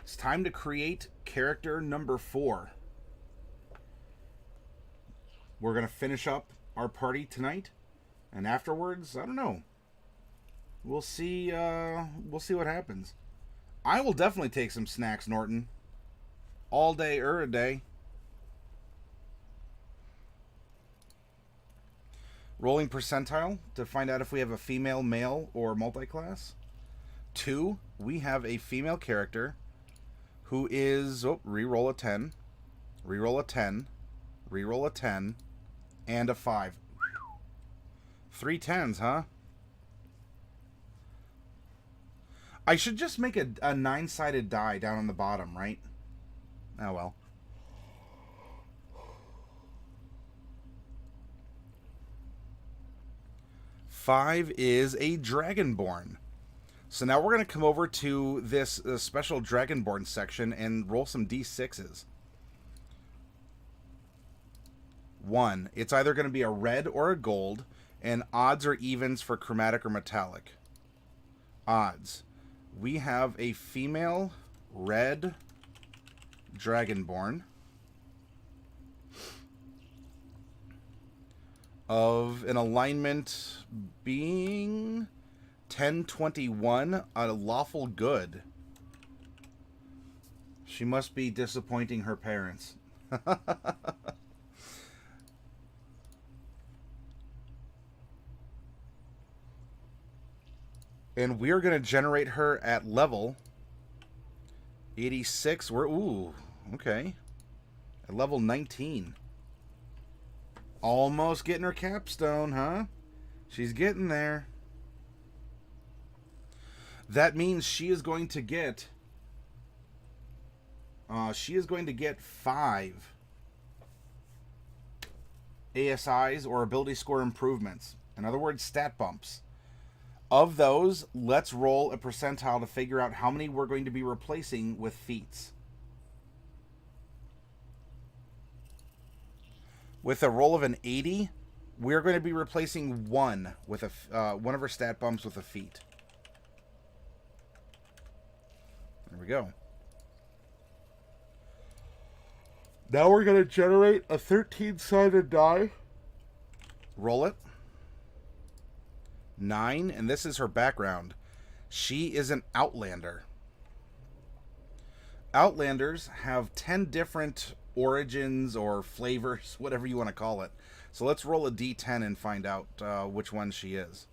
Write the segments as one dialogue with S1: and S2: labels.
S1: It's time to create character number 4. We're going to finish up our party tonight, and afterwards, I don't know. We'll see what happens. I will definitely take some snacks, Norton. All day a day. Rolling percentile to find out if we have a female, male, or multi-class. 2, we have a female character who is, reroll a 10, reroll a 10, reroll a 10, and a 5. 3 10s, huh? I should just make a 9-sided die down on the bottom, right? Oh well. Five is a Dragonborn. So now we're going to come over to this special Dragonborn section and roll some D6s. 1. It's either going to be a red or a gold, and odds or evens for chromatic or metallic. Odds. We have a female red Dragonborn of an alignment being 1021, a lawful good. She must be disappointing her parents. And we're going to generate her at level 86. Ooh, okay. At level 19. Almost getting her capstone, huh? She's getting there. That means she is going to get 5 ASIs or ability score improvements. In other words, stat bumps. Of those, let's roll a percentile to figure out how many we're going to be replacing with feats. With a roll of an 80, we're going to be replacing one with one of our stat bumps with a feat. There we go. Now we're going to generate a 13-sided die. Roll it. 9, and this is her background. She is an Outlander. Outlanders have 10 different origins or flavors, whatever you want to call it. So let's roll a d10 and find out which one she is.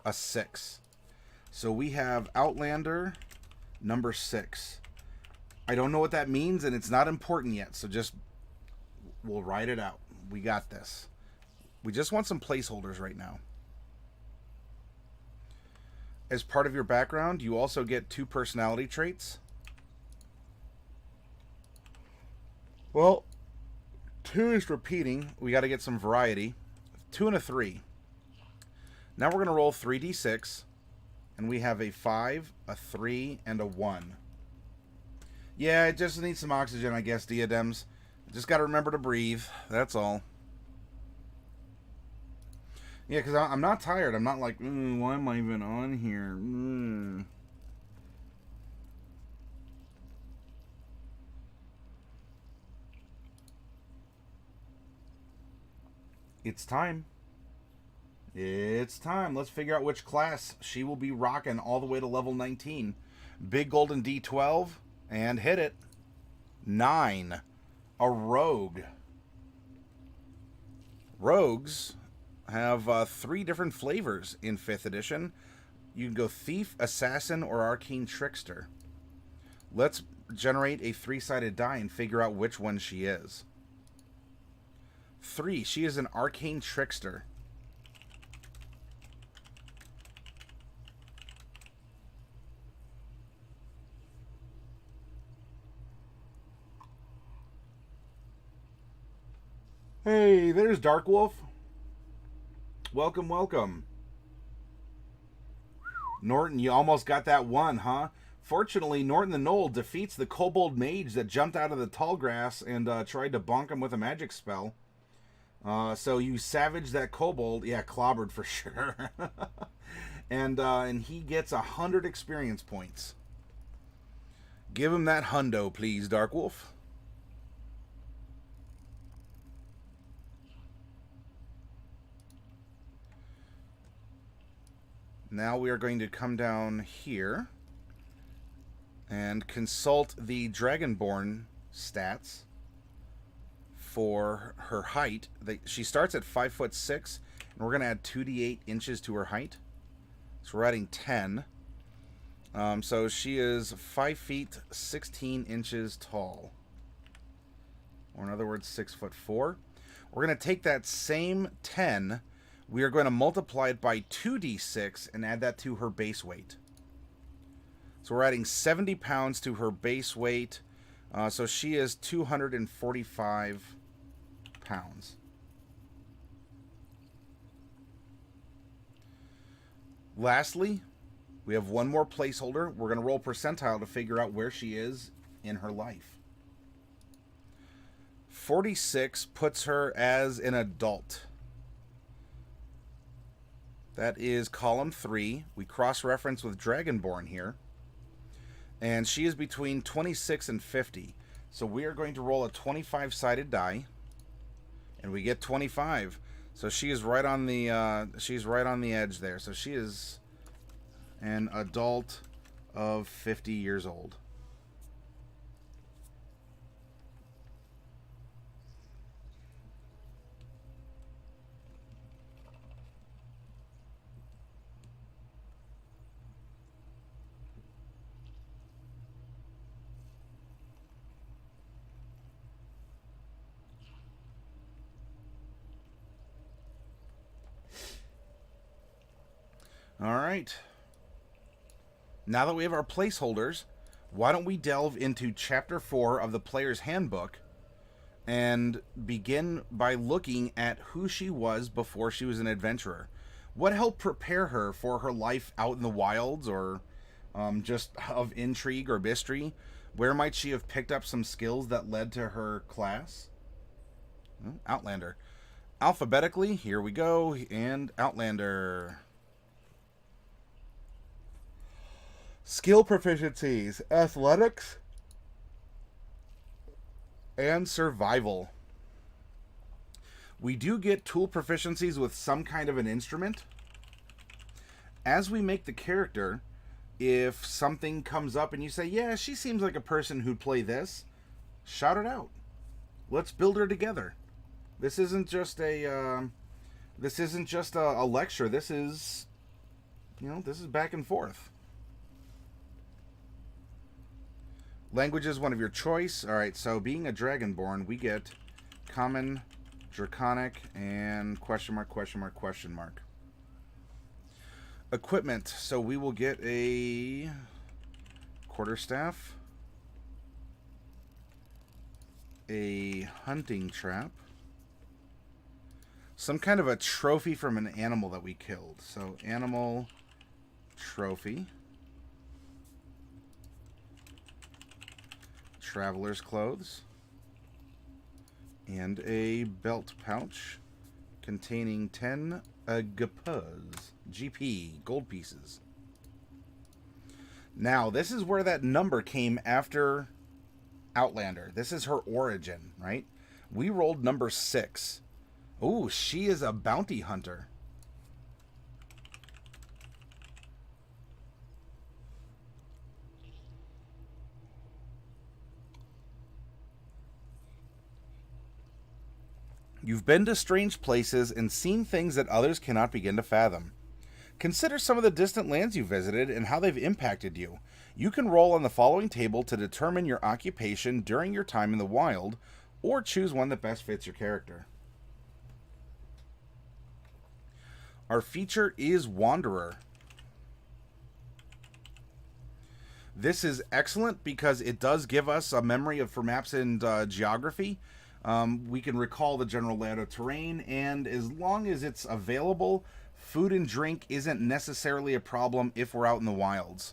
S1: A 6. So we have Outlander number 6. I don't know what that means, and it's not important yet, so just we'll write it out. We got this. We just want some placeholders right now. As part of your background, you also get 2 personality traits. Well, 2 is repeating. We got to get some variety. 2 and a 3. Now we're going to roll 3d6, and we have a 5, a 3, and a 1. Yeah, it just needs some oxygen, I guess, diadems. Just got to remember to breathe. That's all. Yeah, because I'm not tired. I'm not like, why am I even on here? It's time. It's time. Let's figure out which class she will be rocking all the way to level 19. Big golden D12, and hit it. 9. A rogue. Rogues have 3 different flavors in 5th edition. You can go Thief, Assassin, or Arcane Trickster. Let's generate a 3-sided die and figure out which one she is. 3. She is an Arcane Trickster. Hey, there's Dark Wolf. Welcome, welcome. Norton, you almost got that one, huh? Fortunately, Norton the Knoll defeats the kobold mage that jumped out of the tall grass and tried to bonk him with a magic spell. So you savaged that kobold. Yeah, clobbered for sure. and he gets 100 experience points. Give him that hundo, please, Dark Wolf. Now we are going to come down here and consult the Dragonborn stats for her height. She starts at 5'6", and we're going to add 2d8 inches to her height. So we're adding 10. So she is 5 feet 16 inches tall, or in other words, 6'4". We're going to take that same 10. We are going to multiply it by 2d6 and add that to her base weight. So we're adding 70 pounds to her base weight. So she is 245 pounds. Lastly, we have one more placeholder. We're going to roll percentile to figure out where she is in her life. 46 puts her as an adult. That is column 3. We cross-reference with Dragonborn here. And she is between 26 and 50. So we are going to roll a 25-sided die. And we get 25. So she is right on the she's right on the edge there. So she is an adult of 50 years old. All right. Now that we have our placeholders, why don't we delve into Chapter 4 of the Player's Handbook and begin by looking at who she was before she was an adventurer. What helped prepare her for her life out in the wilds, or just of intrigue or mystery? Where might she have picked up some skills that led to her class? Outlander. Alphabetically, here we go, and Outlander. Skill proficiencies, athletics, and survival. We do get tool proficiencies with some kind of an instrument. As we make the character, if something comes up and you say, yeah, she seems like a person who'd play this, shout it out. Let's build her together. This isn't just a lecture. This is, this is back and forth. Language is one of your choice. All right, so being a Dragonborn, we get Common, Draconic, and question mark, question mark, question mark. Equipment. So we will get a quarterstaff, a hunting trap, some kind of a trophy from an animal that we killed. So animal trophy. Traveler's clothes, and a belt pouch containing 10 GP, gold pieces. Now, this is where that number came after Outlander. This is her origin, right? We rolled number 6. Oh, she is a bounty hunter. You've been to strange places and seen things that others cannot begin to fathom. Consider some of the distant lands you visited and how they've impacted you. You can roll on the following table to determine your occupation during your time in the wild, or choose one that best fits your character. Our feature is Wanderer. This is excellent because it does give us a memory for maps and geography. We can recall the general layout of terrain, and as long as it's available, food and drink isn't necessarily a problem if we're out in the wilds.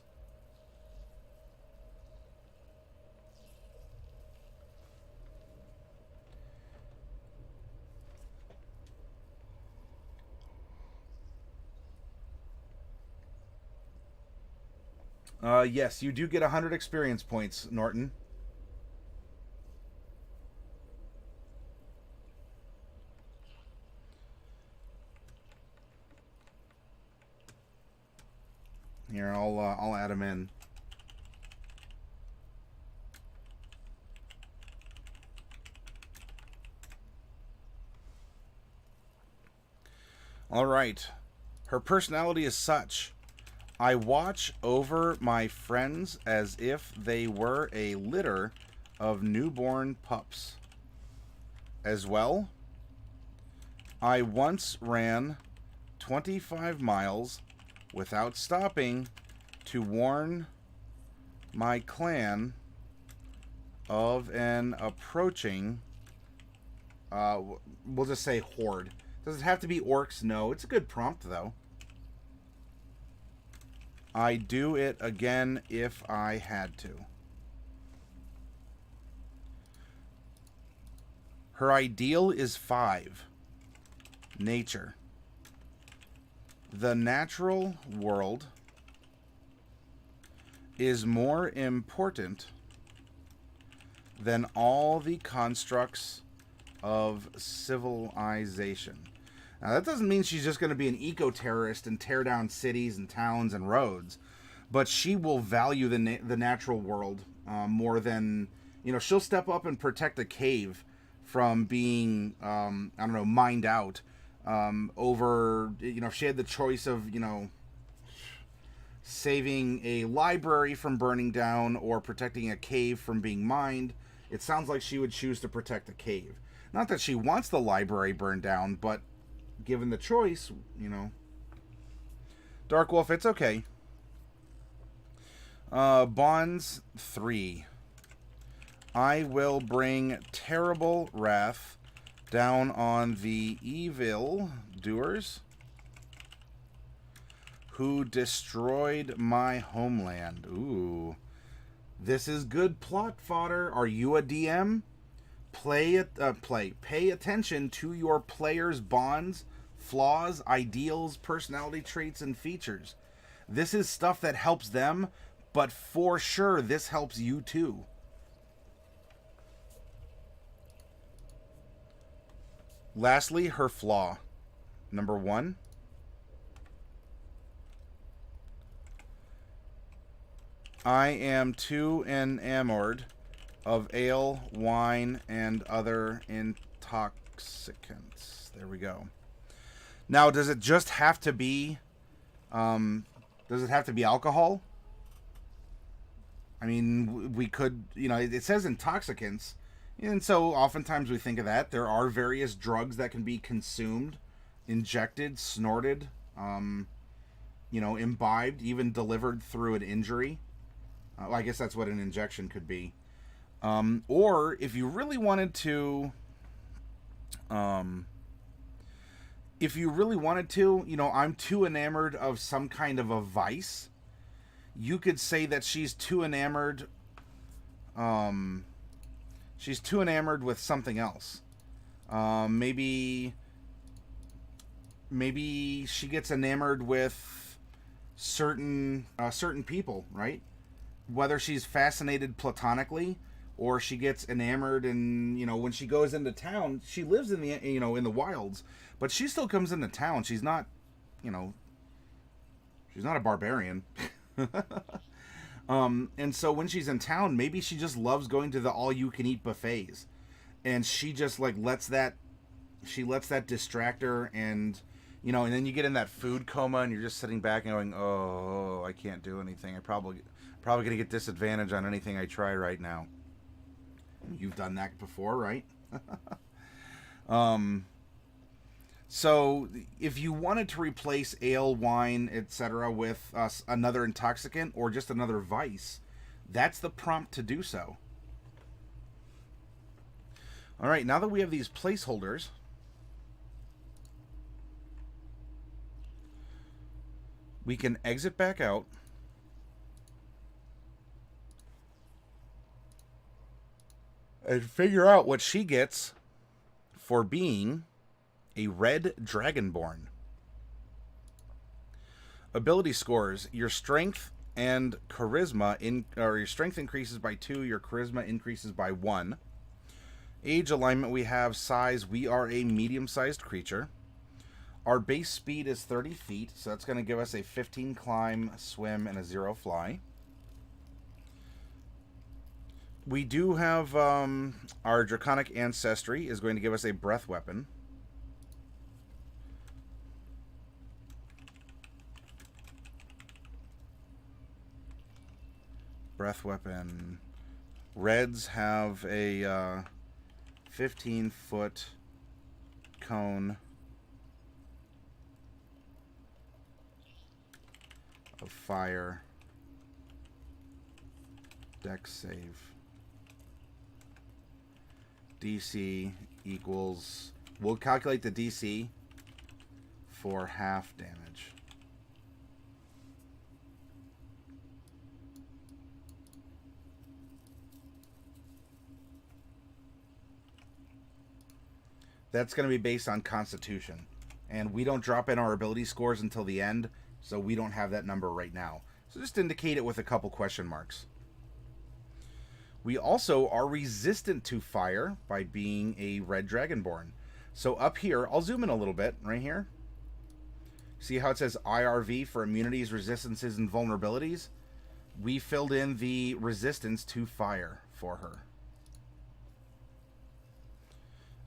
S1: Yes, you do get 100 experience points, Norton. Here, I'll add them in. All right. Her personality is such: I watch over my friends as if they were a litter of newborn pups. As well, I once ran 25 miles without stopping to warn my clan of an approaching, we'll just say horde. Does it have to be orcs? No. It's a good prompt, though. I'd do it again if I had to. Her ideal is 5. Nature. The natural world is more important than all the constructs of civilization. Now, that doesn't mean she's just going to be an eco-terrorist and tear down cities and towns and roads, but she will value the natural world more than, you know, she'll step up and protect a cave from being, I don't know, mined out over, you know, if she had the choice of, you know, saving a library from burning down or protecting a cave from being mined, it sounds like she would choose to protect the cave. Not that she wants the library burned down, but given the choice, you know. Dark Wolf, it's okay. Bonds 3. I will bring terrible wrath down on the evil doers who destroyed my homeland. Ooh. This is good plot fodder. Are you a DM? Pay attention to your players' bonds, flaws, ideals, personality traits, and features. This is stuff that helps them, but for sure this helps you too. Lastly, her flaw. Number 1. I am too enamored of ale, wine, and other intoxicants. There we go. Now, does it just have to be, does it have to be alcohol? I mean, we could, you know, it says intoxicants, and so oftentimes we think of that. There are various drugs that can be consumed, injected, snorted, you know, imbibed, even delivered through an injury. Well, I guess that's what an injection could be. Or if you really wanted to, you know, I'm too enamored of some kind of a vice. You could say that she's too enamored. She's too enamored with something else. Maybe she gets enamored with certain people, right? Whether she's fascinated platonically or she gets enamored, and, you know, when she goes into town, she lives in the, you know, in the wilds, but she still comes into town. She's not, you know, she's not a barbarian. And so when she's in town, maybe she just loves going to the all-you-can-eat buffets, and she just like lets that distract her, and, you know, and then you get in that food coma, and you're just sitting back and going, oh, I can't do anything. I probably going to get disadvantage on anything I try right now. You've done that before, right? So if you wanted to replace ale, wine, etc. with another intoxicant or just another vice, that's the prompt to do so. All right, now that we have these placeholders, we can exit back out. And figure out what she gets for being a red Dragonborn. Ability scores. Your strength And charisma, or your strength increases by 2, your charisma increases by 1. Age alignment, we have size. We are a medium-sized creature. Our base speed is 30 feet, so that's going to give us a 15 climb, swim, and a 0 fly. We do have our draconic ancestry is going to give us a breath weapon. Breath weapon. Reds have a 15-foot cone of fire. Dex save. DC equals... We'll calculate the DC for half damage. That's going to be based on Constitution. And we don't drop in our ability scores until the end, so we don't have that number right now. So just indicate it with a couple question marks. We also are resistant to fire by being a red Dragonborn. So up here, I'll zoom in a little bit, right here. See how it says IRV for immunities, resistances, and vulnerabilities? We filled in the resistance to fire for her.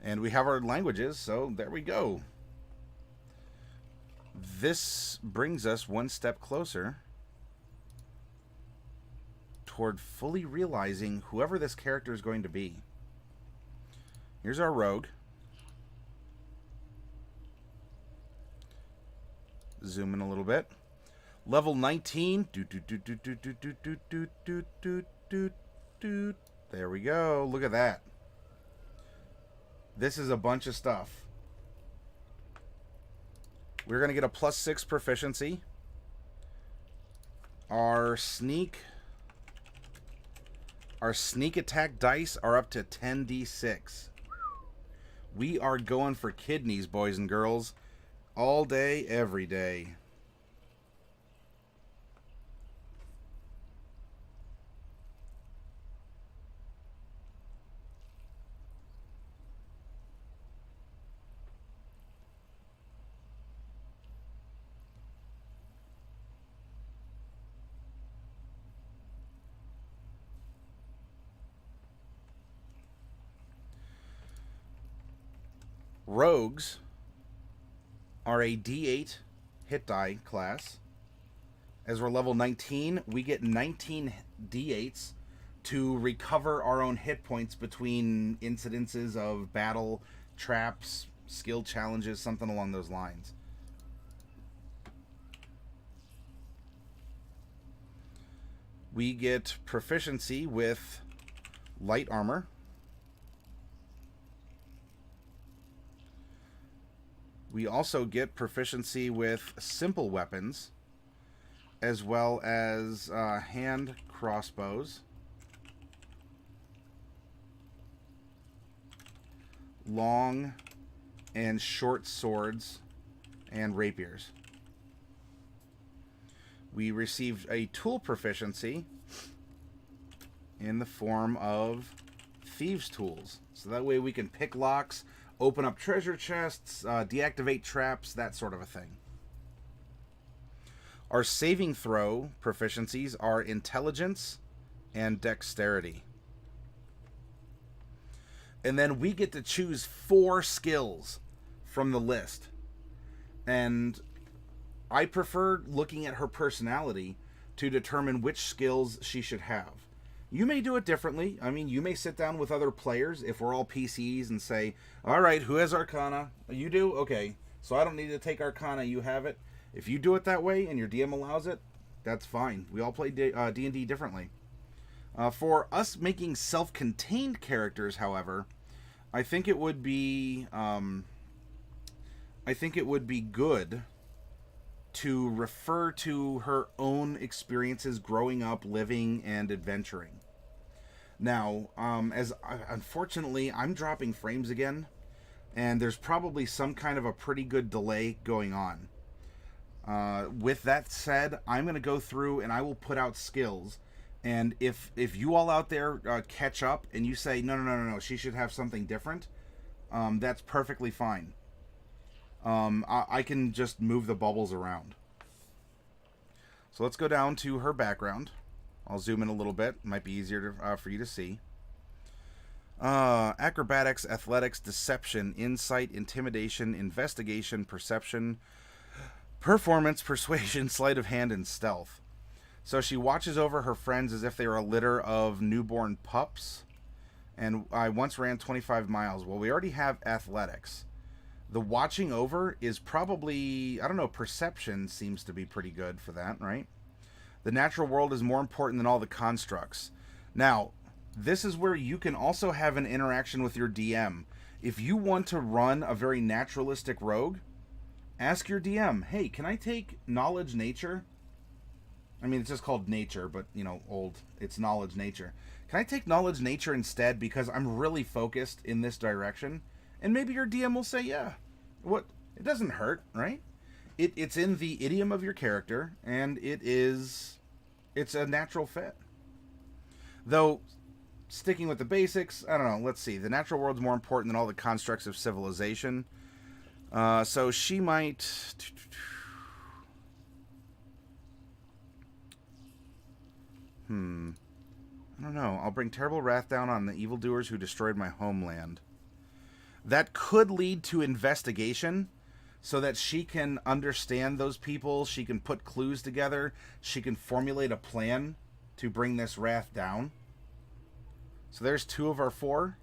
S1: And we have our languages, so there we go. This brings us one step closer toward fully realizing whoever this character is going to be. Here's our rogue. Zoom in a little bit. Level 19. There we go. Look at that. This is a bunch of stuff. We're going to get a +6 proficiency. Our sneak attack dice are up to 10d6. We are going for kidneys, boys and girls. All day, every day. Rogues are a D8 hit die class. As we're level 19, we get 19 D8s to recover our own hit points between incidences of battle, traps, skill challenges, something along those lines. We get proficiency with light armor. We also get proficiency with simple weapons, as well as hand crossbows, long and short swords, and rapiers. We received a tool proficiency in the form of thieves' tools. So that way we can pick locks, open up treasure chests, deactivate traps, that sort of a thing. Our saving throw proficiencies are intelligence and dexterity. And then we get to choose 4 skills from the list. And I prefer looking at her personality to determine which skills she should have. You may do it differently. I mean, you may sit down with other players if we're all PCs and say, all right, who has Arcana? You do? Okay. So I don't need to take Arcana. You have it. If you do it that way and your DM allows it, that's fine. We all play D&D differently. For us making self-contained characters, however, I think it would be good to refer to her own experiences growing up, living, and adventuring. Now, unfortunately, I'm dropping frames again, and there's probably some kind of a pretty good delay going on. With that said, I'm going to go through and I will put out skills. And if you all out there catch up and you say, no, she should have something different, that's perfectly fine. I can just move the bubbles around. So let's go down to her background. I'll zoom in a little bit. Might be easier for you to see. Acrobatics, athletics, deception, insight, intimidation, investigation, perception, performance, persuasion, sleight of hand, and stealth. So she watches over her friends as if they were a litter of newborn pups. And I once ran 25 miles. Well, we already have athletics. The watching over is probably, I don't know, perception seems to be pretty good for that, right? The natural world is more important than all the constructs. Now, this is where you can also have an interaction with your DM. If you want to run a very naturalistic rogue, ask your DM, hey, can I take knowledge nature? I mean, it's just called nature, but, you know, it's knowledge nature. Can I take knowledge nature instead because I'm really focused in this direction? And maybe your DM will say, yeah. What? It doesn't hurt, right? It's in the idiom of your character, and it's a natural fit. Though, sticking with the basics, I don't know, let's see. The natural world's more important than all the constructs of civilization. So she might... I don't know. I'll bring terrible wrath down on the evildoers who destroyed my homeland. That could lead to investigation, so that she can understand those people, she can put clues together, she can formulate a plan to bring this wrath down. So there's 2 of our 4.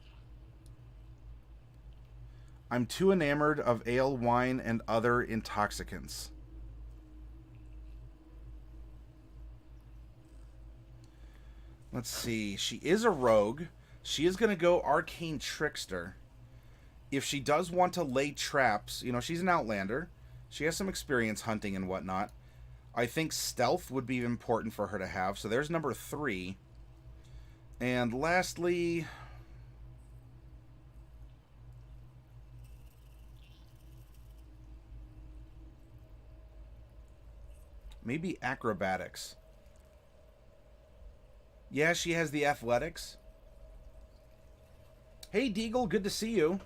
S1: I'm too enamored of ale, wine, and other intoxicants. Let's see. She is a rogue. She is going to go Arcane Trickster. If she does want to lay traps, you know, she's an Outlander. She has some experience hunting and whatnot. I think stealth would be important for her to have. So there's number 3. And lastly... maybe acrobatics. Yeah, she has the athletics. Hey, Deagle, good to see you.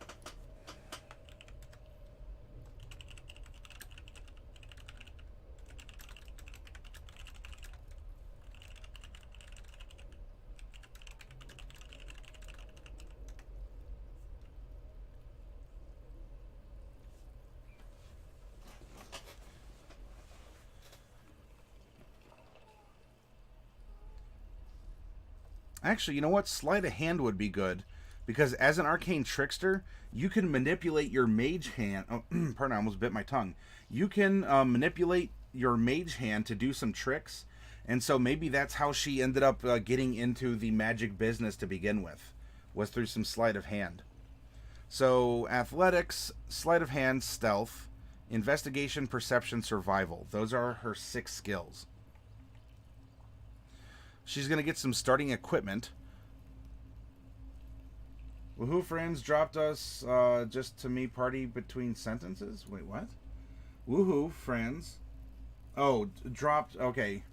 S1: Actually, you know what? Sleight of hand would be good. Because as an Arcane Trickster, you can manipulate your mage hand... Oh, pardon, I almost bit my tongue. You can manipulate your mage hand to do some tricks. And so maybe that's how she ended up getting into the magic business to begin with. Was through some sleight of hand. So, athletics, sleight of hand, stealth, investigation, perception, survival. Those are her 6 skills. She's going to get some starting equipment. Woohoo, friends dropped us just to me party between sentences? Wait, what? Woohoo, friends. Oh, dropped, okay.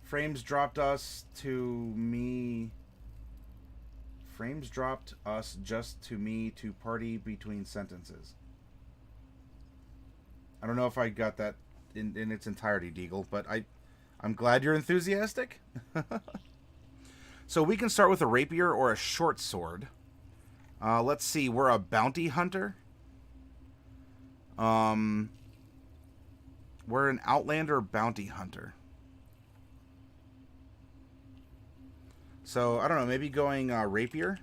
S1: Frames dropped us to me. Frames dropped us just to me to party between sentences. I don't know if I got that in its entirety, Deagle, but I'm glad you're enthusiastic. So we can start with a rapier or a short sword. Let's see, we're a bounty hunter. We're an Outlander bounty hunter. So, I don't know, maybe going rapier.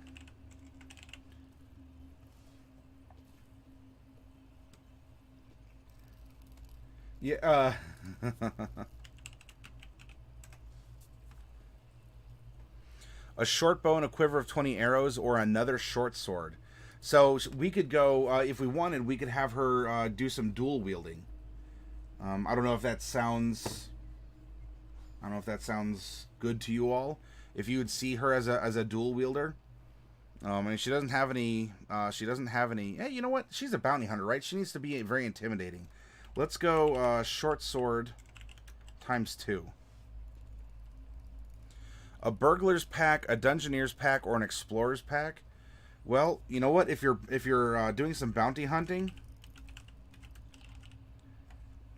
S1: Yeah, a short bow and a quiver of 20 arrows, or another short sword. So we could go, if we wanted, we could have her do some dual wielding. I don't know if that sounds... I don't know if that sounds good to you all. If you would see her as a dual wielder. I mean, she doesn't have any... Hey, you know what? She's a bounty hunter, right? She needs to be very intimidating. Let's go short sword times 2. A burglar's pack, a dungeoneer's pack, or an explorer's pack. Well, you know what? If you're doing some bounty hunting,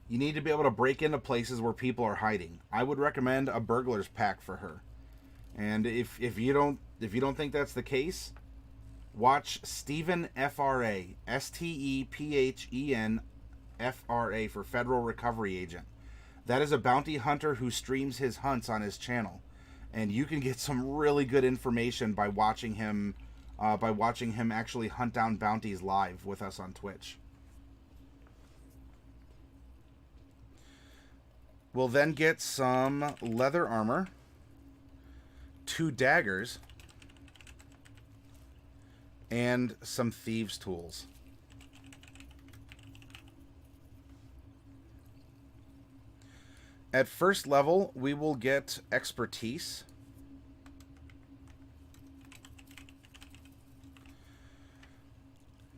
S1: you need to be able to break into places where people are hiding. I would recommend a burglar's pack for her. And if you don't think that's the case, watch Stephen FRA, STEPHEN FRA for Federal Recovery Agent. That is a bounty hunter who streams his hunts on his channel, and you can get some really good information by watching him actually hunt down bounties live with us on Twitch. We'll then get some leather armor, 2 daggers, and some thieves' tools. At first level, we will get expertise.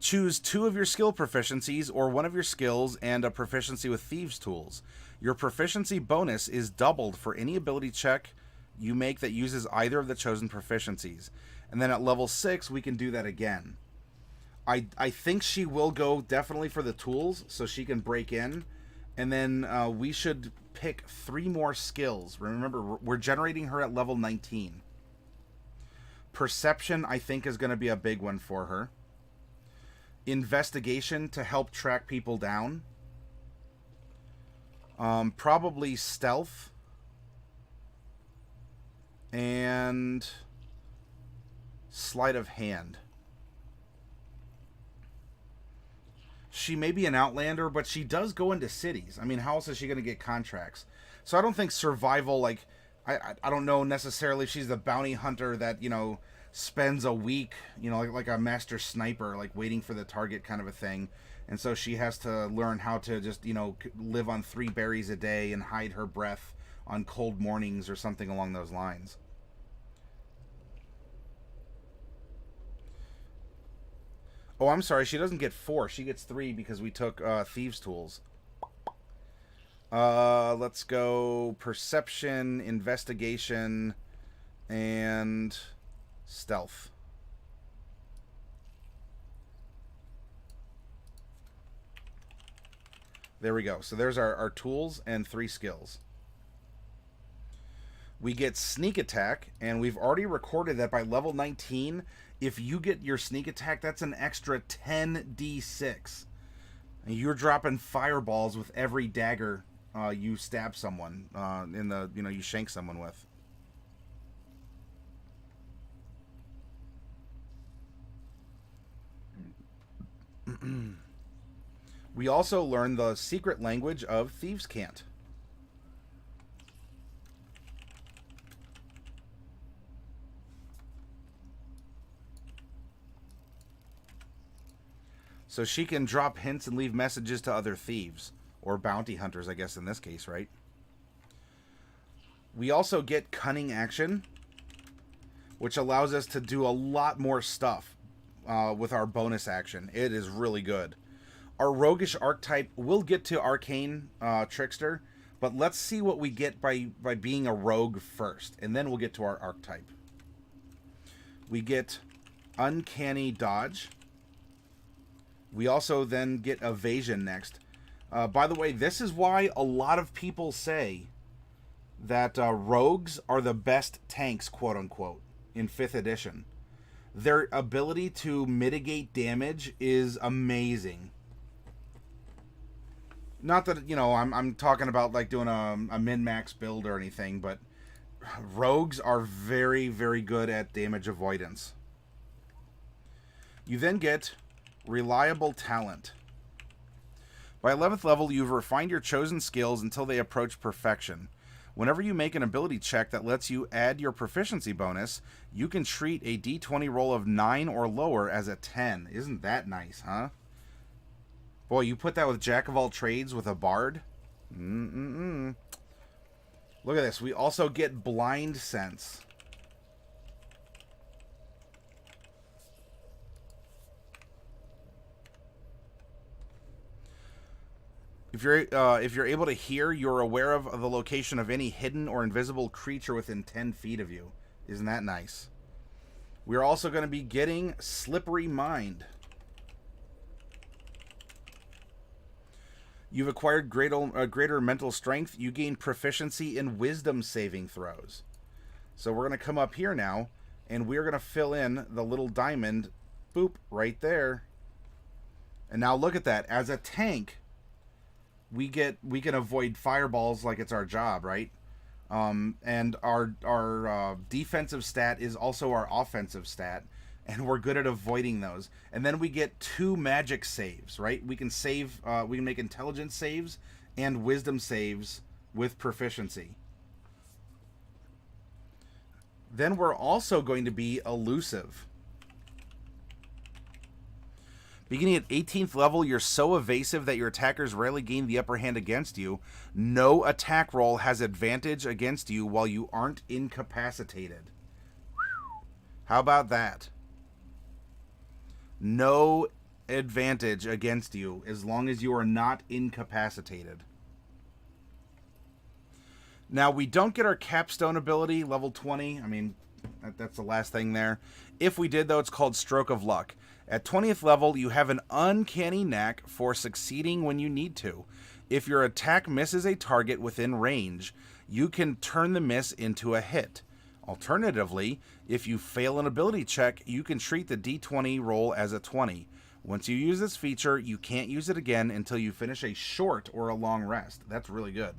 S1: Choose 2 of your skill proficiencies or 1 of your skills and a proficiency with thieves' tools. Your proficiency bonus is doubled for any ability check you make that uses either of the chosen proficiencies. And then at level 6, we can do that again. I think she will go definitely for the tools so she can break in. And then we should pick 3 more skills. Remember, we're generating her at level 19. Perception, I think, is going to be a big one for her. Investigation to help track people down. Probably stealth. And sleight of hand. She may be an Outlander, but she does go into cities. I mean, how else is she going to get contracts? So I don't think survival, like, I don't know necessarily if she's the bounty hunter that, you know, spends a week, you know, like a master sniper, like waiting for the target kind of a thing. And so she has to learn how to just, you know, live on 3 berries a day and hide her breath on cold mornings or something along those lines. Oh, I'm sorry. She doesn't get 4. She gets 3 because we took thieves' tools. Let's go perception, investigation, and stealth. There we go. So there's our tools and 3 skills. We get sneak attack, and we've already recorded that by level 19, if you get your sneak attack, that's an extra 10d6. And you're dropping fireballs with every dagger you stab someone you shank someone with. We also learn the secret language of Thieves' Cant. So she can drop hints and leave messages to other thieves. Or bounty hunters, I guess, in this case, right? We also get cunning action, which allows us to do a lot more stuff with our bonus action. It is really good. Our roguish archetype, we'll get to Arcane Trickster, but let's see what we get by being a rogue first, and then we'll get to our archetype. We get Uncanny Dodge. We also then get Evasion next. By the way, this is why a lot of people say that rogues are the best tanks, quote-unquote, in 5th edition. Their ability to mitigate damage is amazing. Not that, you know, I'm talking about, like, doing a min-max build or anything, but rogues are very, very good at damage avoidance. You then get Reliable Talent. By 11th level, you've refined your chosen skills until they approach perfection. Whenever you make an ability check that lets you add your proficiency bonus, you can treat a d20 roll of 9 or lower as a 10. Isn't that nice, huh? Boy, you put that with Jack of all trades with a bard? Look at this. We also get Blind Sense. If you're able to hear, you're aware of the location of any hidden or invisible creature within 10 feet of you. Isn't that nice? We're also going to be getting Slippery Mind. You've acquired greater mental strength. You gain proficiency in wisdom saving throws. So we're going to come up here now, and we're going to fill in the little diamond, boop, right there. And now look at that. As a tank, we can avoid fireballs like it's our job, right? And our defensive stat is also our offensive stat, and we're good at avoiding those. And then we get 2 magic saves, right? We can save, we can make intelligence saves and wisdom saves with proficiency. Then we're also going to be elusive. Beginning at 18th level, you're so evasive that your attackers rarely gain the upper hand against you. No attack roll has advantage against you while you aren't incapacitated. How about that? No advantage against you as long as you are not incapacitated. Now, we don't get our Capstone ability, level 20. I mean, that's the last thing there. If we did, though, it's called Stroke of Luck. At 20th level, you have an uncanny knack for succeeding when you need to. If your attack misses a target within range, you can turn the miss into a hit. Alternatively, if you fail an ability check, you can treat the d20 roll as a 20. Once you use this feature, you can't use it again until you finish a short or a long rest. That's really good.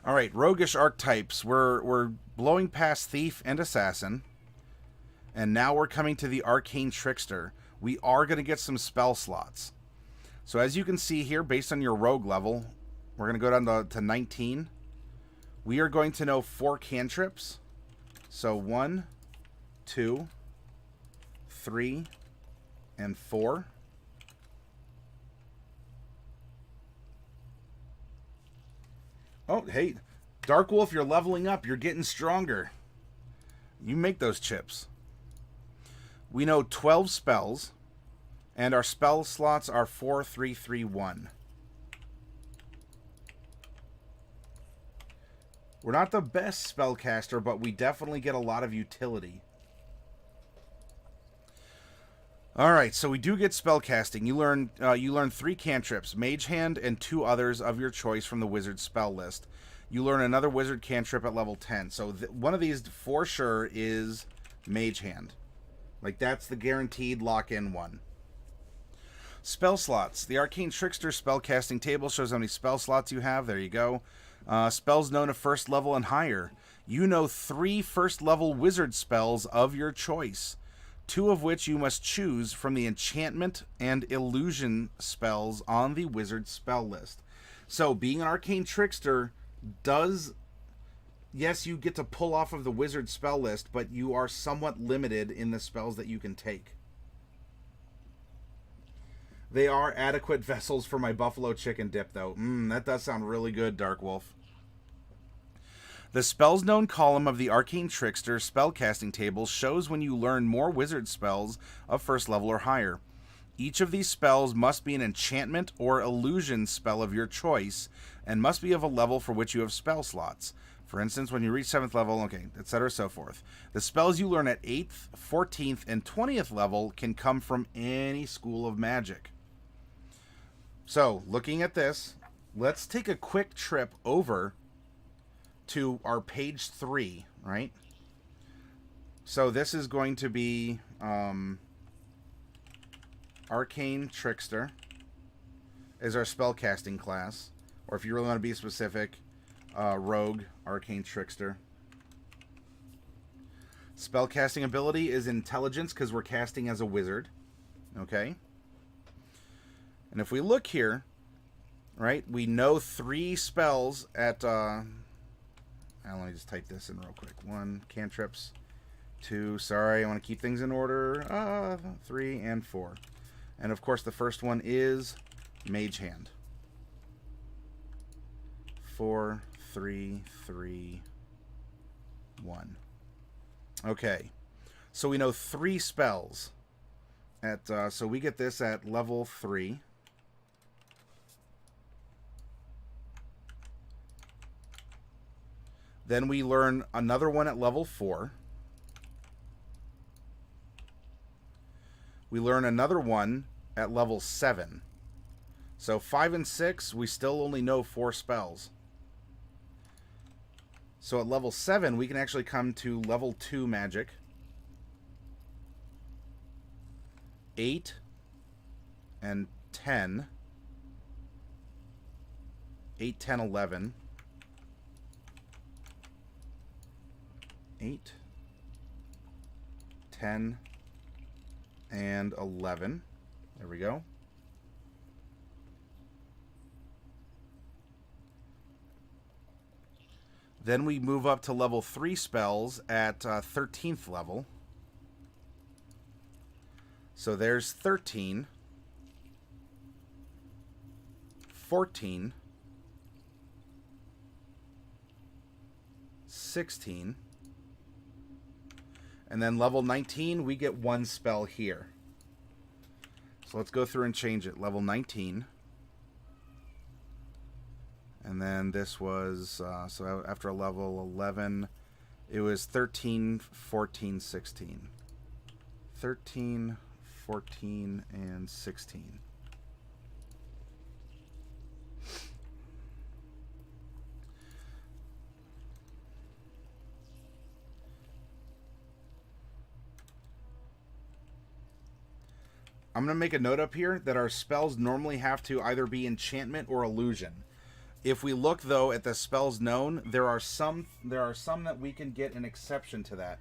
S1: All right, roguish archetypes. We're blowing past Thief and Assassin. And now we're coming to the Arcane Trickster. We are going to get some spell slots. So as you can see here, based on your rogue level, we're going to go down to 19. We are going to know 4 cantrips. So 1, 2, 3, and 4. Oh, hey, Dark Wolf, you're leveling up. You're getting stronger. You make those chips. We know 12 spells, and our spell slots are 4, 3, 3, 1. We're not the best spellcaster, but we definitely get a lot of utility. All right, so we do get spellcasting. You learn 3 cantrips, Mage Hand, and 2 others of your choice from the wizard spell list. You learn another wizard cantrip at level 10. So one of these for sure is Mage Hand. Like, that's the guaranteed lock-in one. Spell slots. The Arcane Trickster spellcasting table shows how many spell slots you have. There you go. Spells known to first level and higher. You know 3 first-level wizard spells of your choice, 2 of which you must choose from the enchantment and illusion spells on the wizard spell list. So, being an Arcane Trickster does... Yes, you get to pull off of the wizard spell list, but you are somewhat limited in the spells that you can take. They are adequate vessels for my buffalo chicken dip, though. That does sound really good, Dark Wolf. The Spells Known column of the Arcane Trickster spellcasting table shows when you learn more wizard spells of first level or higher. Each of these spells must be an enchantment or illusion spell of your choice, and must be of a level for which you have spell slots. For instance, when you reach 7th level, okay, etc., so forth. The spells you learn at 8th, 14th, and 20th level can come from any school of magic. So, looking at this, let's take a quick trip over to our page 3, right? So this is going to be Arcane Trickster is our spellcasting class. Or if you really want to be specific, Rogue, Arcane Trickster. Spellcasting ability is Intelligence because we're casting as a wizard. Okay? And if we look here, right, we know 3 spells at... let me just type this in real quick. 1, cantrips. 2, sorry, I want to keep things in order. 3 and 4. And of course the first one is Mage Hand. 4, 3, 3, 1. Okay. So we know 3 spells. So we get this at level 3. Then we learn another one at level 4. We learn another one at level 7. So 5 and 6, we still only know 4 spells. So at level 7, we can actually come to level 2 magic. 8 and 10. 8, 10, 11. 8, 10, and 11. There we go. Then we move up to level 3 spells at 13th level. So there's 13, 14, 16, and then level 19, we get 1 spell here. So let's go through and change it. Level 19. And then this was, so after level 11, it was 13, 14, 16. 13, 14, and 16. I'm going to make a note up here that our spells normally have to either be enchantment or illusion. If we look, though, at the spells known, there are some that we can get an exception to that,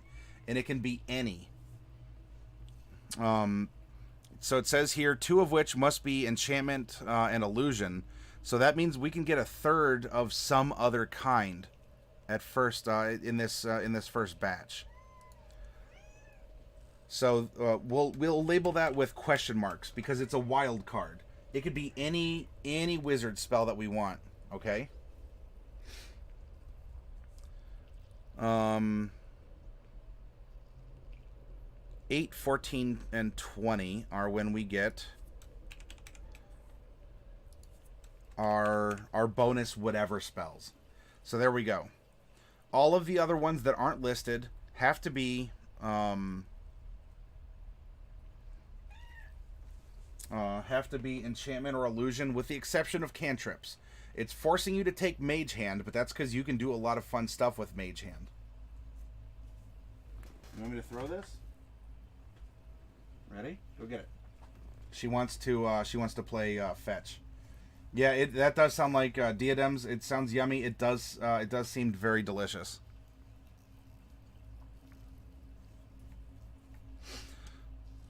S1: and it can be any. So it says here, 2 of which must be enchantment and illusion. So that means we can get a third of some other kind at first in this first batch. So we'll label that with question marks because it's a wild card. It could be any wizard spell that we want. Okay. 8, 14, and 20 are when we get our bonus whatever spells. So there we go. All of the other ones that aren't listed have to be enchantment or illusion, with the exception of cantrips. It's forcing you to take Mage Hand, but that's because you can do a lot of fun stuff with Mage Hand. You want me to throw this? Ready? Go get it. She wants to play fetch. Yeah, that does sound like diadems. It sounds yummy. It does seem very delicious.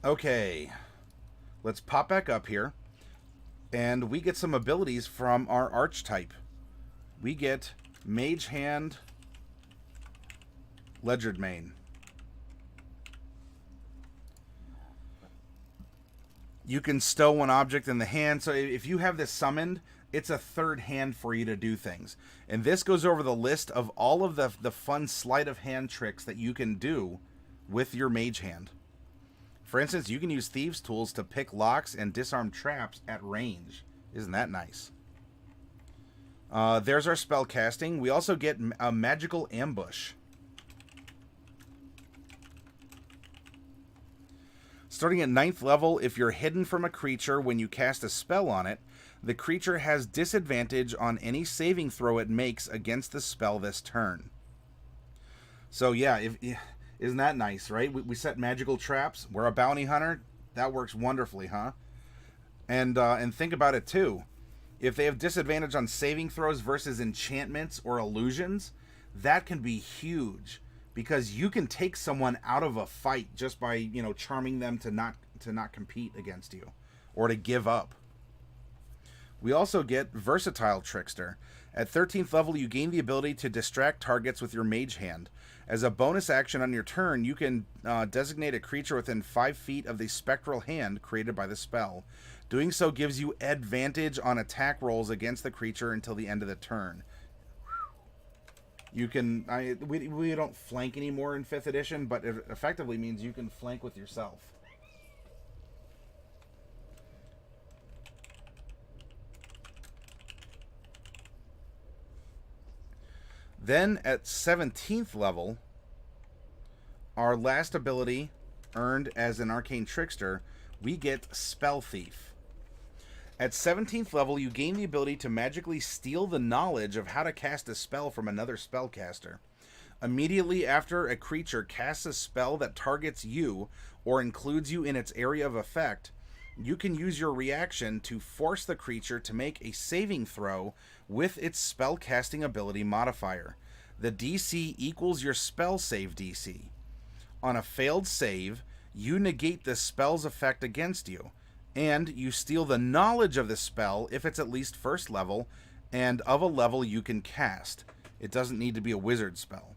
S1: Okay, let's pop back up here, and we get some abilities from our archetype. We get Mage Hand, Legerdmain. You can stow an object in the hand, so if you have this summoned, it's a third hand for you to do things. And this goes over the list of all of the fun sleight of hand tricks that you can do with your Mage Hand. For instance, you can use Thieves' Tools to pick locks and disarm traps at range. Isn't that nice? There's our spell casting. We also get a Magical Ambush. Starting at 9th level, if you're hidden from a creature when you cast a spell on it, the creature has disadvantage on any saving throw it makes against the spell this turn. So yeah, isn't that nice, right? We set magical traps. We're a bounty hunter. That works wonderfully, huh? And think about it too. If they have disadvantage on saving throws versus enchantments or illusions, that can be huge. Because you can take someone out of a fight just by, charming them to not compete against you or to give up. We also get Versatile Trickster. At 13th level, you gain the ability to distract targets with your Mage Hand. As a bonus action on your turn, you can designate a creature within 5 feet of the spectral hand created by the spell. Doing so gives you advantage on attack rolls against the creature until the end of the turn. You can, we don't flank anymore in 5th edition, but it effectively means you can flank with yourself. Then at 17th level, our last ability earned as an Arcane Trickster, we get Spell Thief. At 17th level, you gain the ability to magically steal the knowledge of how to cast a spell from another spellcaster. Immediately after a creature casts a spell that targets you or includes you in its area of effect, you can use your reaction to force the creature to make a saving throw with its spell-casting ability modifier. The DC equals your spell save DC. On a failed save, you negate the spell's effect against you, and you steal the knowledge of the spell if it's at least first level and of a level you can cast. It doesn't need to be a wizard spell.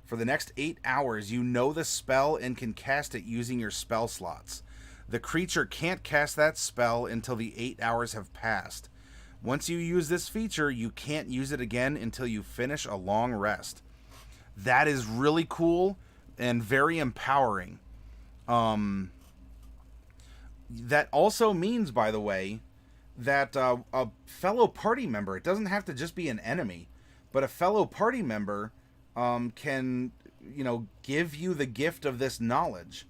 S1: For the next 8 hours, you know the spell and can cast it using your spell slots. The creature can't cast that spell until the 8 hours have passed. Once you use this feature, you can't use it again until you finish a long rest. That is really cool and very empowering. That also means, by the way, that a fellow party member, it doesn't have to just be an enemy, but a fellow party member can, give you the gift of this knowledge.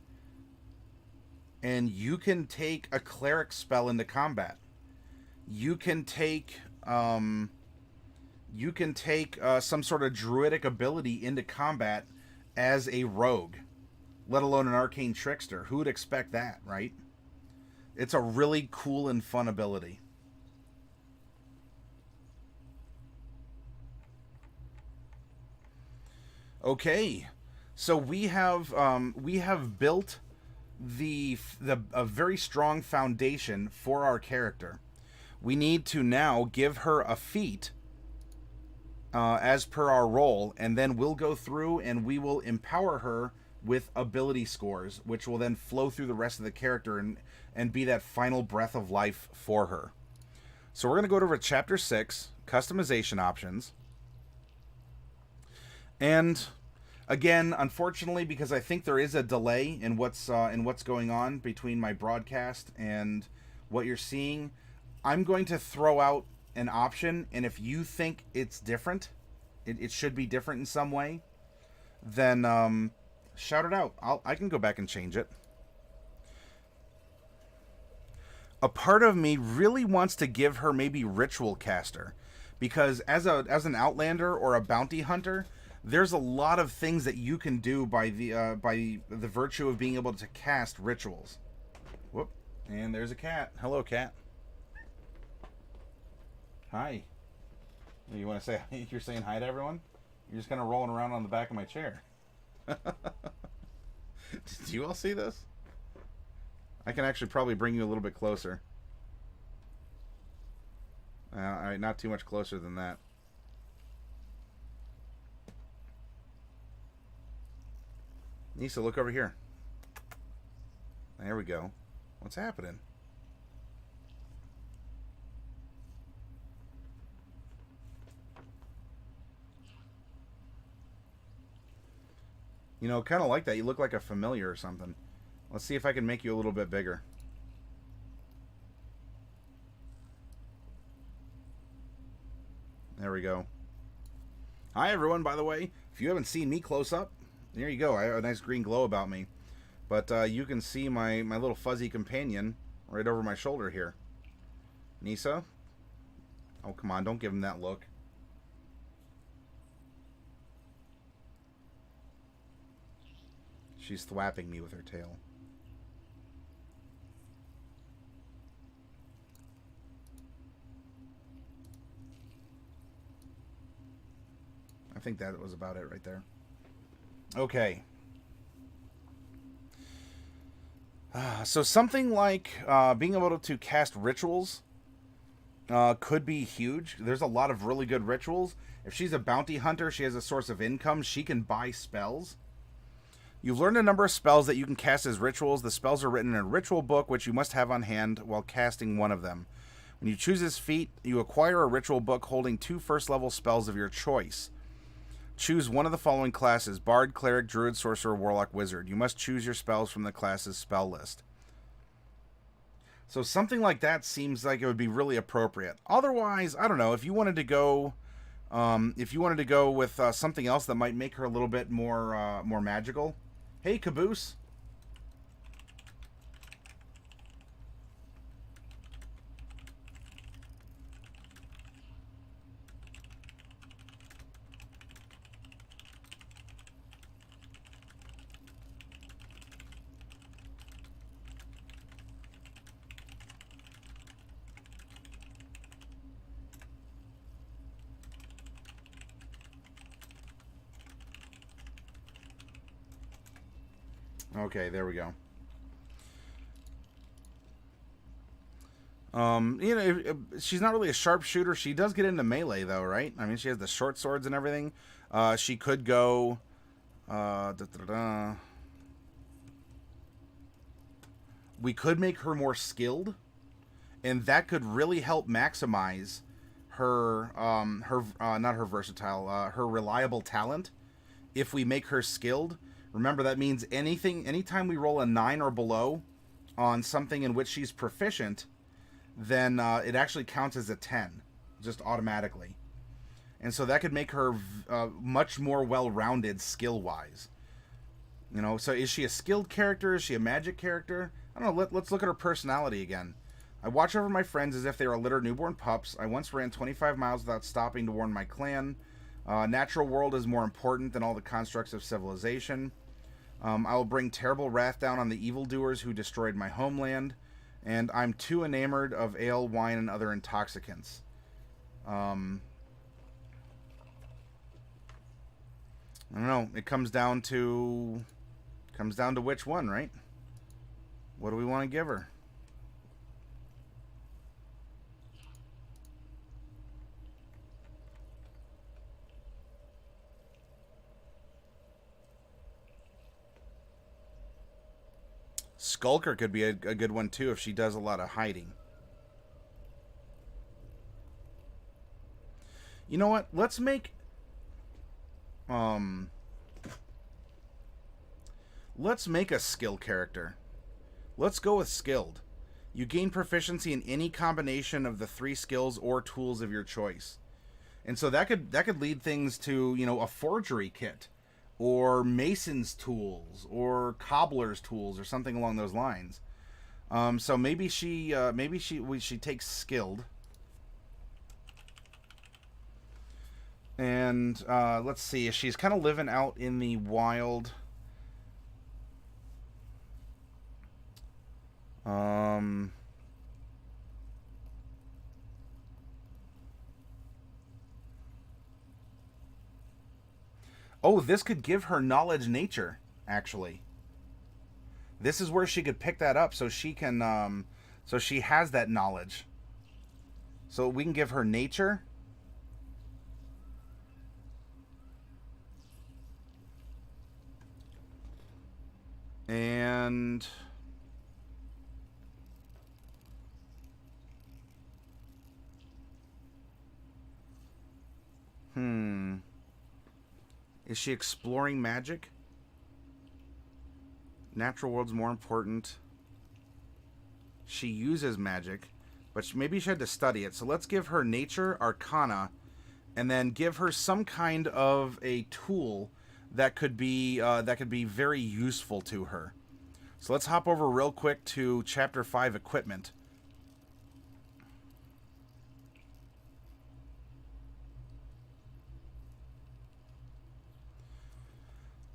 S1: And you can take a cleric spell into combat. You can take some sort of druidic ability into combat as a rogue, let alone an arcane trickster. Who would expect that, right? It's a really cool and fun ability. Okay, so we have built a very strong foundation for our character. We need to now give her a feat as per our role, and then we'll go through and we will empower her with ability scores, which will then flow through the rest of the character and be that final breath of life for her. So we're going to go to Chapter 6, Customization Options. And again, unfortunately, because I think there is a delay in what's going on between my broadcast and what you're seeing, I'm going to throw out an option, and if you think it's different, it should be different in some way, then shout it out. I can go back and change it. A part of me really wants to give her maybe Ritual Caster, because as an Outlander or a bounty hunter, there's a lot of things that you can do by the virtue of being able to cast rituals. Whoop! And there's a cat. Hello, cat. Hi. You want to say you're saying hi to everyone? You're just kind of rolling around on the back of my chair. Did you all see this? I can actually probably bring you a little bit closer. All right, not too much closer than that. Nisa, look over here. There we go. What's happening? Kind of like that. You look like a familiar or something. Let's see if I can make you a little bit bigger. There we go. Hi, everyone, by the way. If you haven't seen me close up, there you go. I have a nice green glow about me. But you can see my little fuzzy companion right over my shoulder here. Nisa? Oh, come on. Don't give him that look. She's thwapping me with her tail. I think that was about it right there. Okay. So something like being able to cast rituals could be huge. There's a lot of really good rituals. If she's a bounty hunter, she has a source of income. She can buy spells. You've learned a number of spells that you can cast as rituals. The spells are written in a ritual book, which you must have on hand while casting one of them. When you choose this feat, you acquire a ritual book holding 2 first-level spells of your choice. Choose one of the following classes: Bard, Cleric, Druid, Sorcerer, Warlock, Wizard. You must choose your spells from the class's spell list. So something like that seems like it would be really appropriate. Otherwise, I don't know, if you wanted to go If you wanted to go with something else that might make her a little bit more magical. Hey, Caboose. Okay, there we go. You know, she's not really a sharpshooter. She does get into melee, though, right? I mean, she has the short swords and everything. She could go... We could make her more skilled, and that could really help maximize her, not her versatile, her reliable talent. If we make her skilled, remember that means anytime we roll a 9 or below on something in which she's proficient, then it actually counts as a 10, just automatically. And so that could make her much more well-rounded skill-wise. You know, so is she a skilled character? Is she a magic character? I don't know, let's look at her personality again. I watch over my friends as if they were a litter of newborn pups. I once ran 25 miles without stopping to warn my clan. Natural world is more important than all the constructs of civilization. I will bring terrible wrath down on the evildoers who destroyed my homeland. And I'm too enamored of ale, wine, and other intoxicants. I don't know. It comes down to which one, right? What do we want to give her? Skulker could be a good one too if she does a lot of hiding. You know what? Let's make a skill character. Let's go with skilled. You gain proficiency in any combination of the 3 skills or tools of your choice. And so that could lead things to, you know, a forgery kit, or mason's tools, or cobbler's tools, or something along those lines. So maybe she takes skilled. And let's see, she's kind of living out in the wild. Oh, this could give her knowledge nature, actually. This is where she could pick that up so she can, so she has that knowledge. So we can give her nature. And... Is she exploring magic? Natural world's more important. She uses magic, but maybe she had to study it. So let's give her nature, arcana, and then give her some kind of a tool that could be very useful to her. So let's hop over real quick to Chapter 5, Equipment.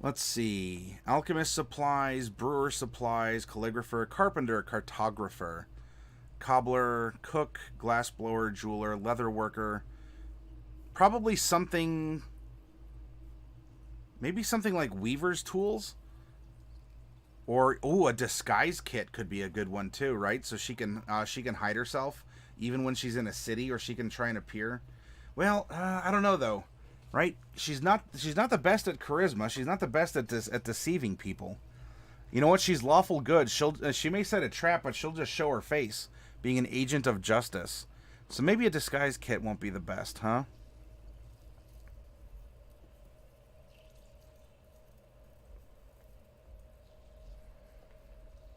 S1: Let's see. Alchemist supplies, brewer supplies, calligrapher, carpenter, cartographer, cobbler, cook, glassblower, jeweler, leather worker. Probably something... Maybe something like weaver's tools? Or, ooh, a disguise kit could be a good one too, right? So she can hide herself even when she's in a city, or she can try and appear. Well, I don't know though. Right? She's not the best at charisma. She's not the best at deceiving people. You know what? She's lawful good. She may set a trap, but she'll just show her face, being an agent of justice. So maybe a disguise kit won't be the best, huh?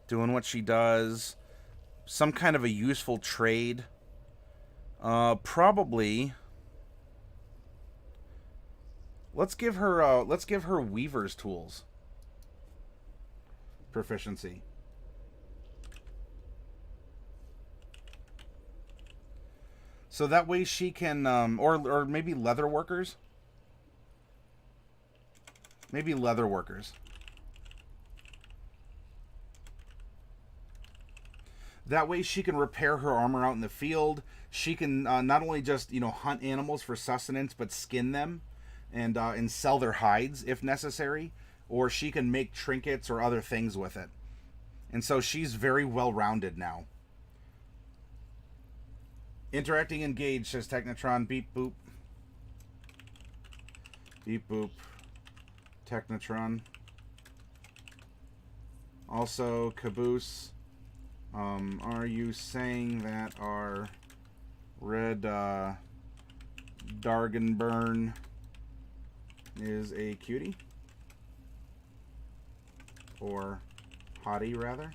S1: Doing what she does. Some kind of a useful trade. Probably... Let's give her Weaver's tools proficiency. So that way she can, or maybe leather workers. Maybe leather workers. That way she can repair her armor out in the field. She can not only just, hunt animals for sustenance, but skin them and sell their hides if necessary. Or she can make trinkets or other things with it. And so she's very well-rounded now. Interacting engaged, says Technotron. Beep boop. Beep boop. Technotron. Also, Caboose. Are you saying that our red Dragonborn is a cutie? Or hottie, rather?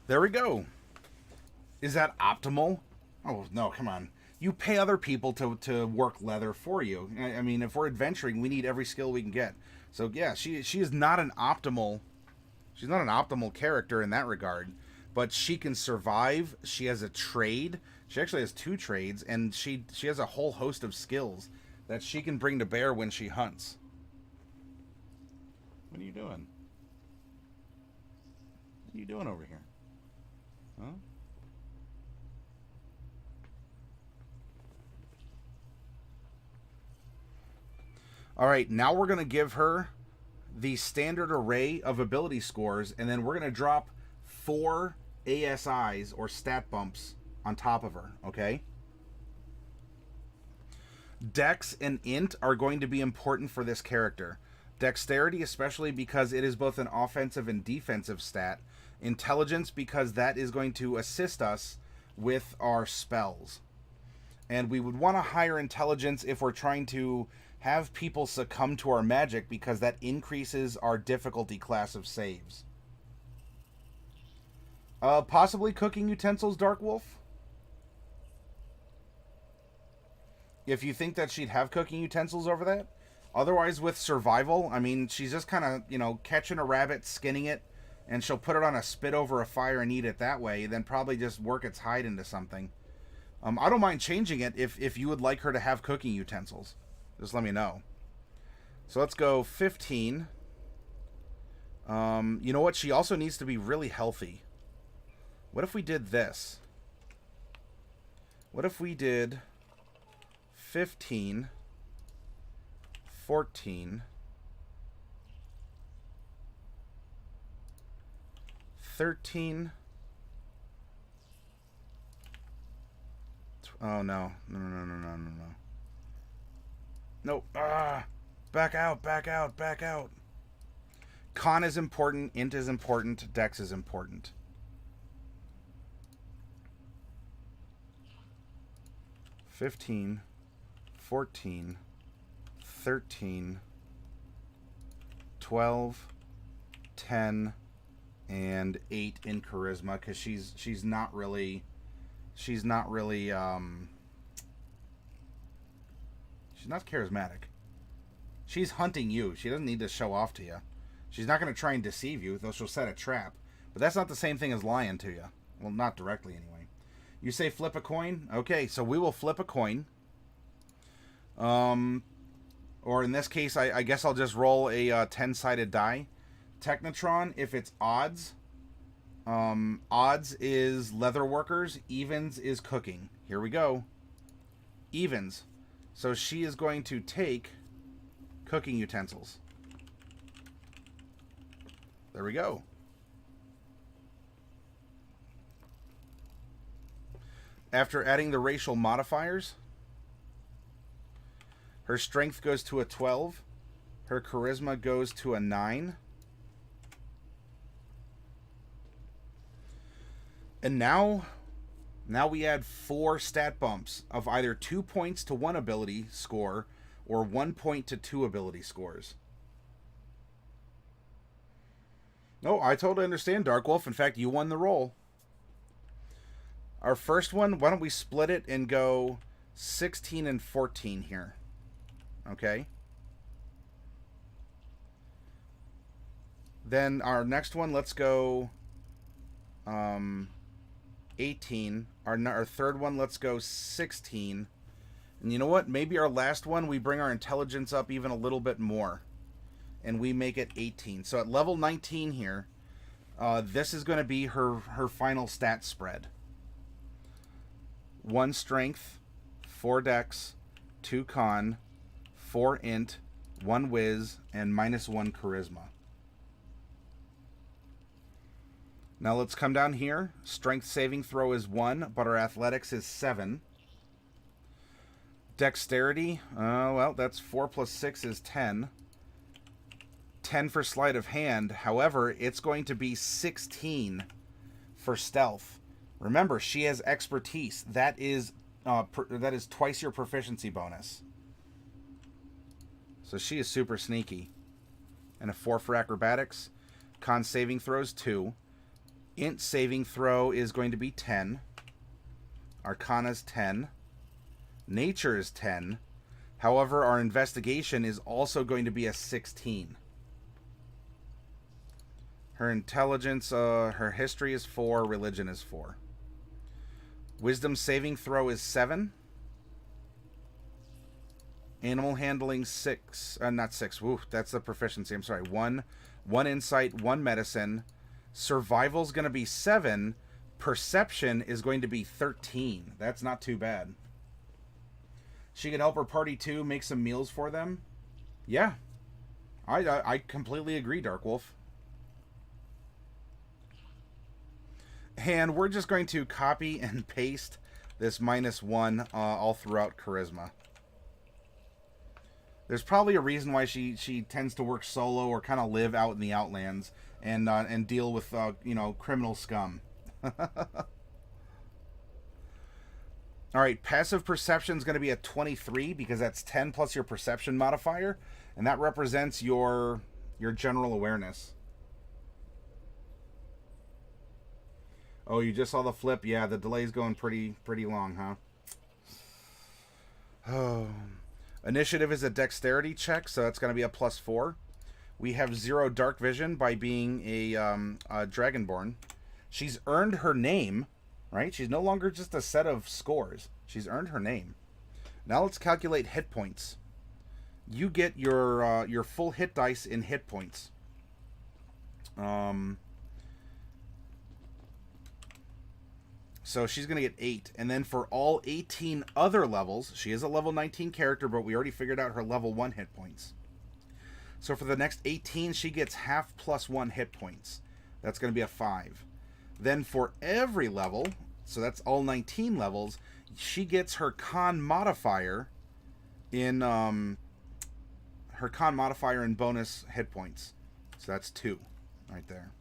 S1: There we go. Is that optimal? Oh, no, come on. You pay other people to work leather for you. I mean, if we're adventuring, we need every skill we can get. So yeah, she is not an optimal. She's not an optimal character in that regard, but she can survive. She has a trade. She actually has 2 trades, and she has a whole host of skills that she can bring to bear when she hunts. What are you doing? What are you doing over here? Huh? All right, now we're going to give her the standard array of ability scores, and then we're going to drop 4 ASIs, or stat bumps, on top of her, okay? Dex and Int are going to be important for this character. Dexterity, especially because it is both an offensive and defensive stat. Intelligence, because that is going to assist us with our spells. And we would want a higher intelligence if we're trying to have people succumb to our magic, because that increases our difficulty class of saves. Possibly cooking utensils, Dark Wolf? If you think that she'd have cooking utensils over that. Otherwise, with survival, I mean, she's just kind of, catching a rabbit, skinning it, and she'll put it on a spit over a fire and eat it that way, then probably just work its hide into something. I don't mind changing it if you would like her to have cooking utensils. Just let me know. So let's go 15. You know what? She also needs to be really healthy. What if we did this? What if we did 15, 14, 13. Oh, no. No. Nope. Back out, back out, back out. Con is important. Int is important. Dex is important. $15, 14, 13, 12, 10, and 8 in charisma, because she's not really she's not charismatic. She's hunting you. She doesn't need to show off to you. She's not going to try and deceive you, though she'll set a trap. But that's not the same thing as lying to you. Well, not directly anyway. You say flip a coin? Okay, so we will flip a coin. Or in this case, I guess I'll just roll a 10-sided die. Technotron, if it's odds, odds is leather workers, evens is cooking. Here we go. Evens. So she is going to take cooking utensils. There we go. After adding the racial modifiers, her strength goes to a 12. Her charisma goes to a 9. And now we add 4 stat bumps of either 2 points to 1 ability score or 1 point to 2 ability scores. No, I totally understand, Dark Wolf. In fact, you won the roll. Our first one, why don't we split it and go 16 and 14 here? Okay. Then our next one, let's go 18. Our third one, let's go 16. And you know what? Maybe our last one, we bring our intelligence up even a little bit more. And we make it 18. So at level 19 here, this is going to be her final stat spread. 1 strength, 4 dex, 2 con, 4 int, 1 whiz, and -1 charisma. Now let's come down here. Strength saving throw is 1, but our athletics is 7. Dexterity, well, that's 4 plus 6 is 10. 10 for sleight of hand. However, it's going to be 16 for stealth. Remember, she has expertise. That is twice your proficiency bonus. So she is super sneaky. And a 4 for acrobatics. Con saving throws 2. Int saving throw is going to be 10. Arcana's 10. Nature is 10. However, our investigation is also going to be a 16. Her intelligence, her history is 4. Religion is 4. Wisdom saving throw is 7. Animal handling 6. Not 6. Woo, that's the proficiency. I'm sorry. 1 insight, 1 medicine. Survival's going to be 7. Perception is going to be 13. That's not too bad. She could help her party too, make some meals for them. Yeah. I completely agree, Darkwolf. And we're just going to copy and paste this -1 all throughout charisma. There's probably a reason why she tends to work solo or kind of live out in the Outlands and deal with criminal scum. All right, passive perception is going to be a 23 because that's 10 plus your perception modifier, and that represents your general awareness. Oh, you just saw the flip? Yeah, the delay's going pretty long, huh? Oh. Initiative is a dexterity check, so that's going to be a +4. We have 0 dark vision by being a Dragonborn. She's earned her name, right? She's no longer just a set of scores. She's earned her name. Now let's calculate hit points. You get your full hit dice in hit points. So she's going to get 8. And then for all 18 other levels, she is a level 19 character, but we already figured out her level 1 hit points. So for the next 18, she gets half +1 hit points. That's going to be a 5. Then for every level, so that's all 19 levels, she gets her con modifier in bonus hit points. So that's 2 right there.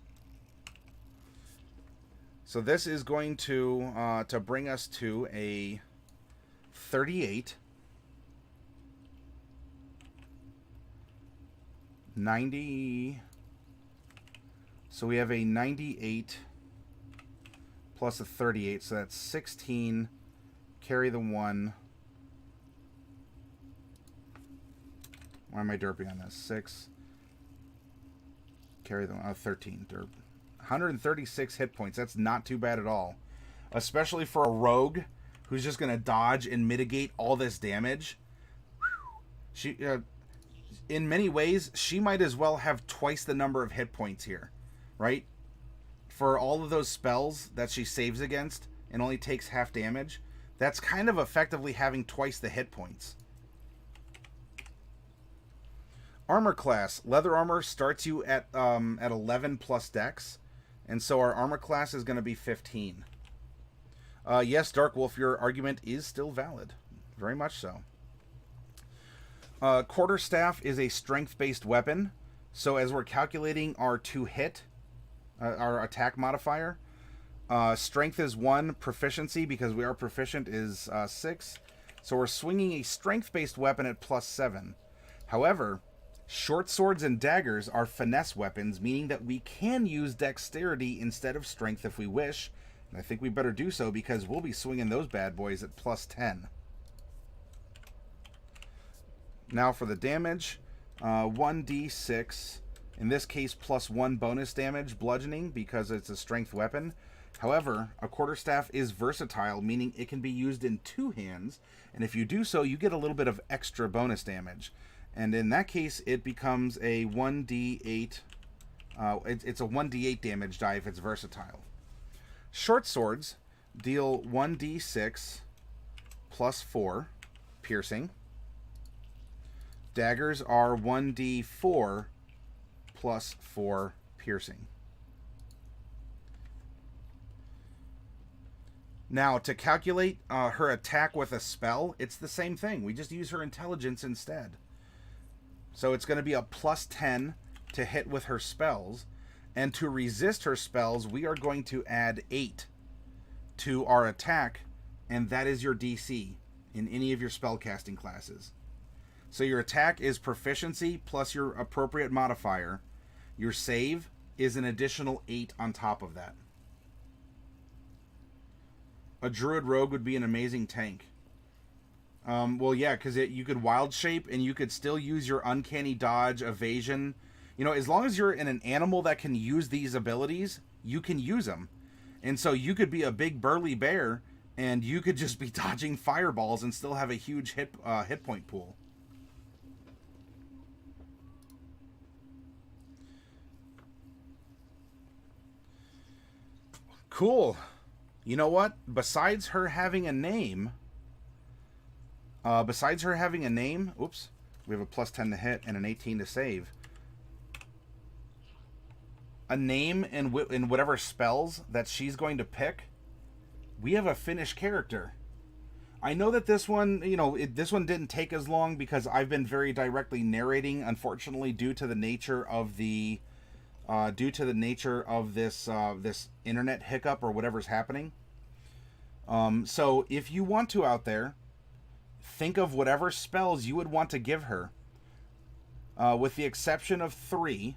S1: So this is going to bring us to a 38, 90. So we have a 98 plus a 38, so that's 16. Carry the 1. Why am I derping on this? 6. Carry the 13. Derp. 136 hit points. That's not too bad at all. Especially for a rogue who's just going to dodge and mitigate all this damage. She, in many ways, she might as well have twice the number of hit points here. Right? For all of those spells that she saves against and only takes half damage, that's kind of effectively having twice the hit points. Armor class. Leather armor starts you at 11 plus dex. And so our armor class is going to be 15. Yes, Darkwolf, your argument is still valid. Very much so. Quarterstaff is a strength-based weapon. So as we're calculating our our attack modifier, strength is 1, proficiency, because we are proficient, is 6. So we're swinging a strength-based weapon at +7. However, short swords and daggers are finesse weapons, meaning that we can use dexterity instead of strength if we wish. I think we better do so because we'll be swinging those bad boys at plus 10. Now for the damage, 1d6, in this case plus 1 bonus damage, bludgeoning, because it's a strength weapon. However, a quarterstaff is versatile, meaning it can be used in 2 hands, and if you do so, you get a little bit of extra bonus damage. And in that case, it becomes a 1d8, it's a 1d8 damage die if it's versatile. Short swords deal 1d6 plus 4 piercing. Daggers are 1d4 plus 4 piercing. Now, to calculate her attack with a spell, it's the same thing. We just use her intelligence instead. So it's going to be a plus 10 to hit with her spells. And to resist her spells, we are going to add 8 to our attack, and that is your DC in any of your spellcasting classes. So your attack is proficiency plus your appropriate modifier. Your save is an additional 8 on top of that. A druid rogue would be an amazing tank. Well, yeah, because you could wild shape and you could still use your uncanny dodge, evasion. You know, as long as you're in an animal that can use these abilities, you can use them. And so you could be a big burly bear and you could just be dodging fireballs and still have a huge hit point pool. Cool. You know what? Besides her having a name, oops, we have a plus 10 to hit and an 18 to save. A name in whatever spells that she's going to pick, we have a finished character. I know that this one, this one didn't take as long because I've been very directly narrating, unfortunately, due to the nature of this this internet hiccup or whatever's happening. So if you want to out there, think of whatever spells you would want to give her. With the exception of 3,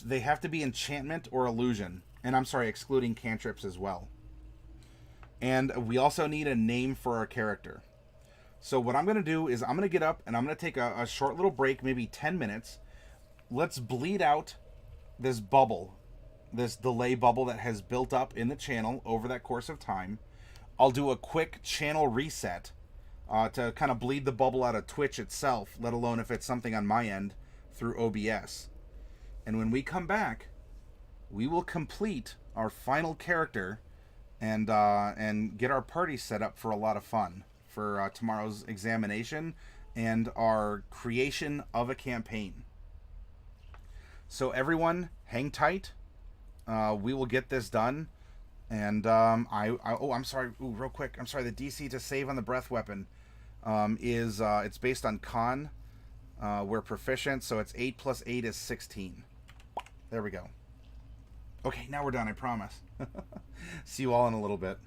S1: they have to be enchantment or illusion. And I'm sorry, excluding cantrips as well. And we also need a name for our character. So what I'm going to do is I'm going to get up and I'm going to take a short little break, maybe 10 minutes. Let's bleed out this bubble, this delay bubble that has built up in the channel over that course of time. I'll do a quick channel reset to kind of bleed the bubble out of Twitch itself, let alone if it's something on my end through OBS. And when we come back, we will complete our final character and get our party set up for a lot of fun for tomorrow's examination and our creation of a campaign. So everyone, hang tight. We will get this done. And I'm sorry. Ooh, real quick. I'm sorry. The DC to save on the breath weapon is it's based on con. We're proficient, so it's 8 plus 8 is 16. There we go. Okay, now we're done. I promise. See you all in a little bit.